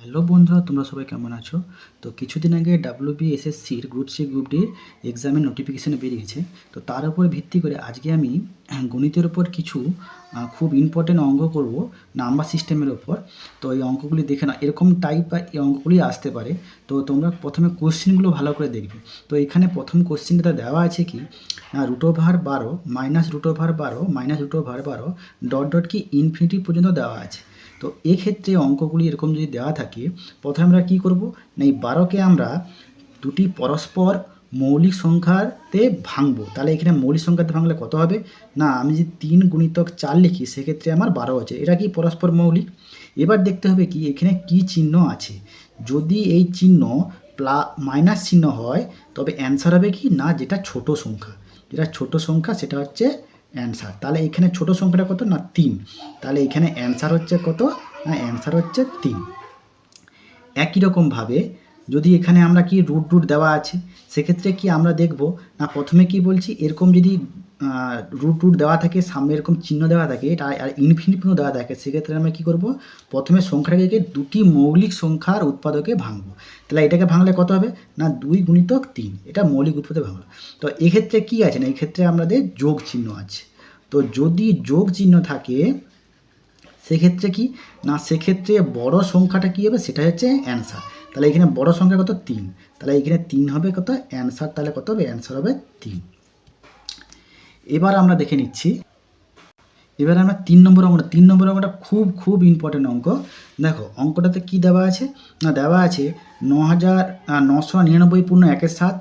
Hello বন্ধুরা, তোমরা সবাই কেমন আছো? তো কিছুদিন আগে WBSSCর গ্রুপ সি গ্রুপ ডির এক্সামের নোটিফিকেশান বেরিয়েছে। তো তার উপর ভিত্তি করে আজকে আমি গণিতের ওপর কিছু খুব ইম্পর্টেন্ট অঙ্ক করব নাম্বার সিস্টেমের ওপর। তো এই অঙ্কগুলি দেখে না এরকম টাইপ বা এই অঙ্কগুলি আসতে পারে। তো তোমরা প্রথমে কোশ্চেনগুলো ভালো করে দেখবে। তো এখানে প্রথম কোশ্চেনটা দেওয়া আছে কি √12 মাইনাস √12 মাইনাস √12 ডট ডট কি ইনফিনিটি পর্যন্ত দেওয়া আছে। তো এক্ষেত্রে অঙ্কগুলি এরকম যদি দেওয়া থাকে, প্রথমে আমরা কী করব না, এই 12কে আমরা দুটি পরস্পর মৌলিক সংখ্যাতে ভাঙবো। তাহলে এখানে মৌলিক সংখ্যাতে ভাঙলে কত হবে না, আমি যদি 3 গুণিতক 4 লিখি সেক্ষেত্রে আমার 12 হচ্ছে। এটা কি পরস্পর মৌলিক? এবার দেখতে হবে কি এখানে কি চিহ্ন আছে। যদি এই চিহ্ন মাইনাস চিহ্ন হয় তবে অ্যান্সার হবে কি না, যেটা ছোট সংখ্যা, যেটা ছোট সংখ্যা সেটা হচ্ছে অ্যান্সার। তাহলে এখানে ছোট সংখ্যাটা কত না 3। তাহলে এখানে অ্যান্সার হচ্ছে কত না, অ্যান্সার হচ্ছে 3। একই রকমভাবে যদি এখানে আমরা কি রুট দেওয়া আছে, সেক্ষেত্রে কি আমরা দেখব না, প্রথমে কি বলছি এরকম যদি রুট দেওয়া থাকে, সামনে এরকম চিহ্ন দেওয়া থাকে, এটা আর ইনফিনিটি পর্যন্ত দেওয়া থাকে, সেক্ষেত্রে আমরা কী করব, প্রথমে সংখ্যাটাকে দুটি মৌলিক সংখ্যার উৎপাদকে ভাঙবো। তাহলে এটাকে ভাঙলে কত হবে না 2 গুণিতক 3, এটা মৌলিক উৎপাদকে ভাঙলো। তো এক্ষেত্রে কী আছে না, এক্ষেত্রে আমাদের যোগ চিহ্ন আছে। তো যদি যোগ চিহ্ন থাকে সেক্ষেত্রে কি না, সেক্ষেত্রে বড় সংখ্যাটা কী হবে সেটা হচ্ছে অ্যান্সার। তাহলে এখানে বড় সংখ্যা কত 3, তাহলে এখানে 3 হবে কত অ্যান্সার, তাহলে কত হবে অ্যান্সার হবে 3। এবার আমরা দেখে নিচ্ছি, এবার আমরা 3 নম্বর অঙ্কটা খুব ইম্পর্টেন্ট অঙ্ক। দেখো অঙ্কটাতে কি দেওয়া আছে না, দেওয়া আছে 9,999 পূর্ণ 1/7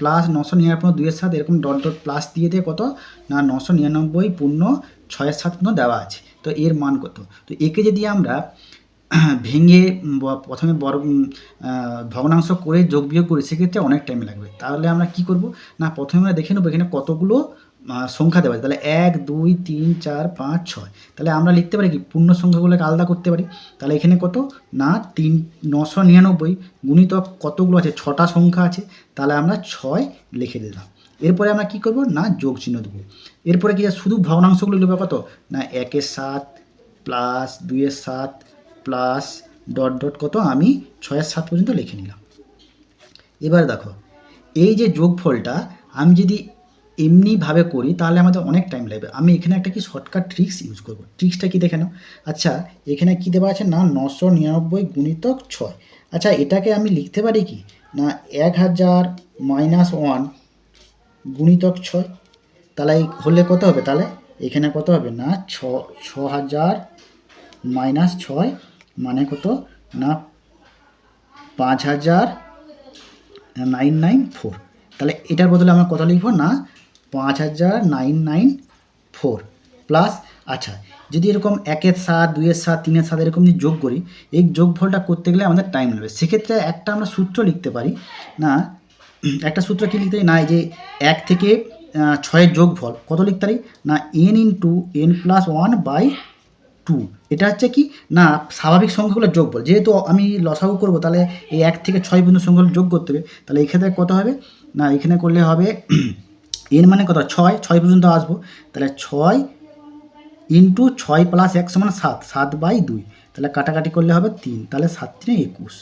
প্লাস 999 2/7 এরকম ডট ডট প্লাস দিয়ে কত না 999 পূর্ণ 6/7 পূর্ণ দেওয়া আছে। তো এর মান কত? তো একে যদি আমরা ভেঙে প্রথমে ভগ্নাংশ করে যোগ বিয়োগ করি সেক্ষেত্রে অনেক টাইম লাগবে। তাহলে আমরা কি করব না, প্রথমে আমরা দেখে নেবো এখানে কতগুলো সংখ্যা দেওয়া আছে। তাহলে 1 2 3 4 5 6, তাহলে আমরা লিখতে পারি কি পূর্ণ সংখ্যাগুলোকে আলাদা করতে পারি। তাহলে এখানে কত না 999 গুণিতক কতগুলো আছে, 6টা সংখ্যা আছে, তাহলে আমরা 6 লিখে দিলাম। এরপরে আমরা কি করব না যোগ চিহ্ন দেবো। এরপরে কি শুধু ভগ্নাংশগুলো লিখবো কত না 1/7 প্লাস 2/7 প্লাস ডট ডট কত আমি 6/7 পর্যন্ত লিখে নিলাম। এবার দেখো এই যে যোগফলটা আমি যদি এমনিভাবে করি তাহলে আমাদের অনেক টাইম লাগবে। আমি এখানে একটা কি শর্টকাট ট্রিক্স ইউজ করব। ট্রিক্সটা কি দেখে নাও। আচ্ছা এখানে কি দেওয়া আছে না 999 গুণিতক 6। আচ্ছা এটাকে আমি লিখতে পারি কি না 1000 মাইনাস 1 গুণিতক 6। তাহলে হলে কত হবে, তাহলে এখানে কত হবে না 6000 মাইনাস 6 মানে কত না 5994। তাহলে এটার বদলে আমরা কত লিখব না 5994 প্লাস। আচ্ছা যদি এরকম 1/7 2/7 3/7 এরকম যদি যোগ করি, এই যোগফলটা করতে গেলে আমাদের টাইম লাগবে। সেক্ষেত্রে একটা আমরা সূত্র লিখতে পারি না, একটা সূত্র কী লিখতে পারি না, এই যে 1 থেকে 6-এর যোগফল কত লিখতে পারি না n × n+1/2। এটা হচ্ছে কি না স্বাভাবিক সংখ্যাগুলোর যোগফল। যেহেতু আমি লসাগু করব তাহলে এই 1 থেকে 6 পর্যন্ত সংখ্যাগুলো যোগ করতে হবে। তাহলে এক্ষেত্রে কত হবে না, এখানে করলে হবে n মানে কত 6 পর্যন্ত আসবো। তাহলে 6 × 6 + 1 = 7, 7/2। তাহলে কাটাকাটি করলে হবে 3, তাহলে 7 × 3 = 21।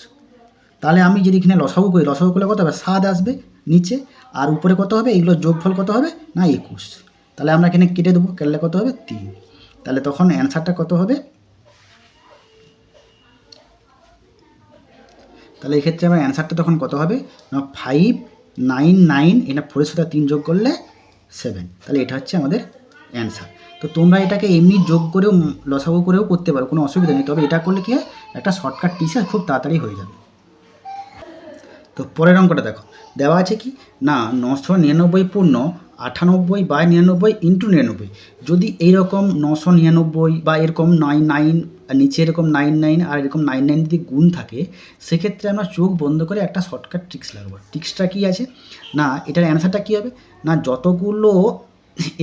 তাহলে আমি যদি এখানে লসাগু করি, লসাগু করলে কত হবে 7 আসবে নিচে, আর উপরে কত হবে এগুলোর যোগফল কত হবে না 21। তাহলে আমরা এখানে কেটে দেবো, কেটলে কত হবে 3। তাহলে তখন অ্যান্সারটা কত হবে, তাহলে এক্ষেত্রে আমার অ্যান্সারটা তখন কত হবে না 599, এটা 4-এর সাথে 3 যোগ করলে 7। তাহলে এটা হচ্ছে আমাদের অ্যান্সার। তো তোমরা এটাকে এমনি যোগ করেও লসাগু করেও করতে পারো, কোনো অসুবিধা নেই। তবে এটা করলে কি হয় একটা শর্টকাট টিসে খুব তাড়াতাড়ি হয়ে যাবে। তো পরের অঙ্কটা দেখো দেওয়া আছে কি না 999 পূর্ণ 98/99 × 99। যদি এইরকম 999 বা এরকম 99 নিচে এরকম 99 আর এরকম 99 যদি গুণ থাকে, সেক্ষেত্রে আমরা চোখ বন্ধ করে একটা শর্টকাট ট্রিক্স লাগবো। ট্রিক্সটা কী আছে না, এটার অ্যান্সারটা কী হবে না যতগুলো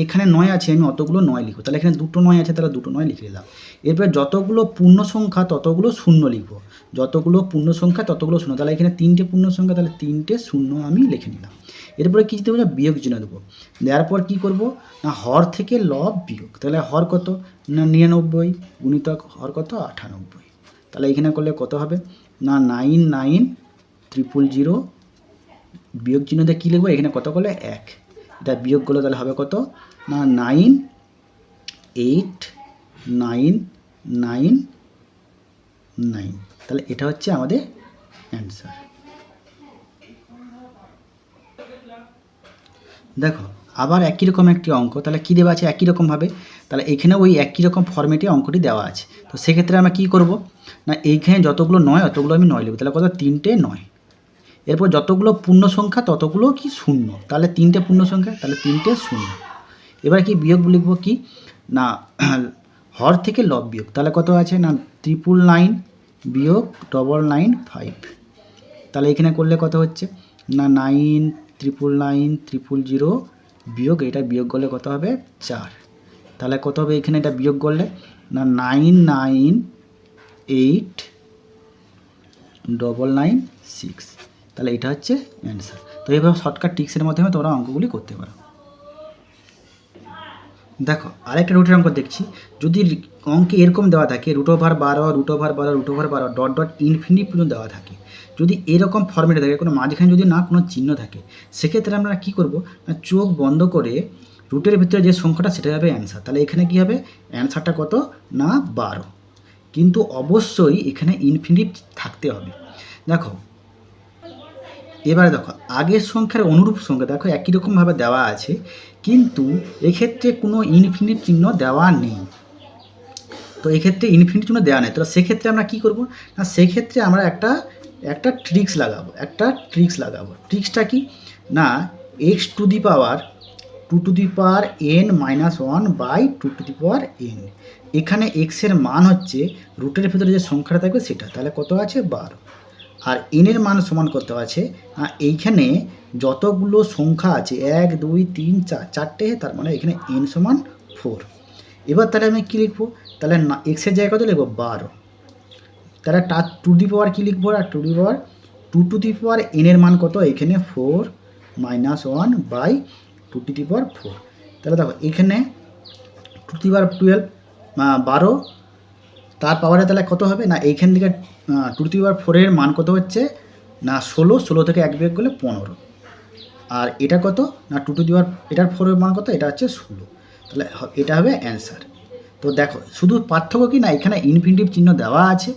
এখানে 9 আছে আমি অতগুলো 9 লিখব। তাহলে এখানে 2টো 9 আছে, তাহলে 2টো 9 লিখে দিলাম। এরপরে যতগুলো পূর্ণ সংখ্যা ততগুলো শূন্য লিখব, যতগুলো পূর্ণ সংখ্যা ততগুলো শূন্য। তাহলে এখানে 3টে পূর্ণ সংখ্যা, তাহলে 3টে শূন্য আমি লিখে নিলাম। এরপরে কী দেবো না বিয়োগ চিহ্ন দেবো। দেওয়ার পর কী করব না হর থেকে লব বিয়োগ। তাহলে হর কত না 99 গুণিতক হর কত 98। তাহলে এখানে করলে কত হবে না 9,9,000 বিয়োগ চিহ্ন দিয়ে কী লিখবো, এখানে কত করলে 1, এটা বিয়োগ করলে তাহলে হবে কত না 9,8,9,9,9, তাহলে এটা হচ্ছে আমাদের অ্যান্সার। দেখো আবার একই রকম একটি অঙ্ক, তাহলে কী দেওয়া আছে একই রকমভাবে, তাহলে এখানে ওই একই রকম ফর্মেটে অঙ্কটি দেওয়া আছে। তো সেক্ষেত্রে আমরা কী করব না এইখানে যতগুলো 9 অতগুলো আমি 9 লিখব, তাহলে কত 3টে 9, এরপর যতগুলো পূর্ণ সংখ্যা ততগুলো কি 0, তাহলে 3টে পূর্ণ সংখ্যা, তাহলে 3টে 0। এবার কি বিয়োগ লিখব কি না হর থেকে লব বিয়োগ, তাহলে কত আছে না 999 বিয়োগ 995, তাহলে এখানে করলে কত হচ্ছে না 9,999,000 বিয়োগ এটা বিয়োগ করলে কত হবে 4, তাহলে কত হবে এখানে এটা বিয়োগ করলে না 998,996, তাহলে এটা হচ্ছে অ্যান্সার। তো এইভাবে শর্টকাট ট্রিক্সের মাধ্যমে তোমরা অঙ্কগুলি করতে পারো। দেখো আরেকটা রুটের অঙ্ক দেখছি, যদি অঙ্কে এরকম দেওয়া থাকে √12 ডট ডট ইনফিনিটি পর্যন্ত দেওয়া থাকে, যদি এরকম ফর্মেটে থাকে কোনো মাঝখানে যদি না কোনো চিহ্ন থাকে, সেক্ষেত্রে আমরা কী করবো না চোখ বন্ধ করে রুটের ভিতরে যে সংখ্যাটা সেটা হবে অ্যান্সার। তাহলে এখানে কী হবে অ্যান্সারটা কত না 12, কিন্তু অবশ্যই এখানে ইনফিনিটি থাকতে হবে। দেখো এবারে দেখো আগের সংখ্যার অনুরূপ সংখ্যা দেখো একই রকমভাবে দেওয়া আছে, কিন্তু এক্ষেত্রে কোনো ইনফিনিট চিহ্ন দেওয়া নেই। তো এক্ষেত্রে ইনফিনিট চিহ্ন দেওয়া নেই, তো সেক্ষেত্রে আমরা কী করবো না সেক্ষেত্রে আমরা একটা ট্রিক্স লাগাবো, ট্রিক্সটা কি না x⁴n-1/2n, এখানে এক্সের মান হচ্ছে রুটের ভিতরে যে সংখ্যাটা থাকবে সেটা, তাহলে কত আছে 12, আর এনের মান সমান করতে আছে এইখানে যতগুলো সংখ্যা আছে 1 2 3 4 চারটে, তার মানে এখানে n সমান 4। এবার তাহলে আমি কী লিখবো, তাহলে না এক্সের জায়গায় কত লিখবো 12, তাহলে টু দি পাওয়ার কী লিখবো আর টু দি পাওয়ার n এর মান কত এখানে 4 - 1/2 তাহলে দেখো এখানে 2 দি পাওয়ার 12 12, তার পাওয়ারে তাহলে কত হবে না এইখান থেকে 2 দি পাওয়ার 4 এর মান কত হচ্ছে না 16 থেকে 1 বিয়োগ করলে 15, আর এটা কত না 2 দি পাওয়ার এটার 4 এর মান কত এটা হচ্ছে 16, তাহলে এটা হবে অ্যান্সার। তো দেখো শুধু পার্থক্য কি না এখানে ইনফিনিটিভ চিহ্ন দেওয়া আছে,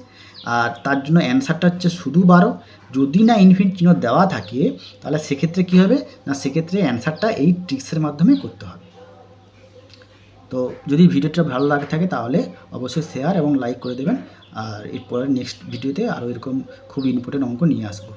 আর তার জন্য অ্যান্সারটা হচ্ছে শুধু 12। যদি না ইনফিনিট চিহ্ন দেওয়া থাকে তাহলে সেক্ষেত্রে কী হবে না সেক্ষেত্রে অ্যান্সারটা এই ট্রিক্সের মাধ্যমে করতে হবে। তো যদি ভিডিওটা ভালো লাগে থাকে তাহলে অবশ্যই শেয়ার এবং লাইক করে দেবেন, আর এরপরে নেক্সট ভিডিওতে আরও এরকম খুব ইম্পর্টেন্ট অঙ্ক নিয়ে আসবো।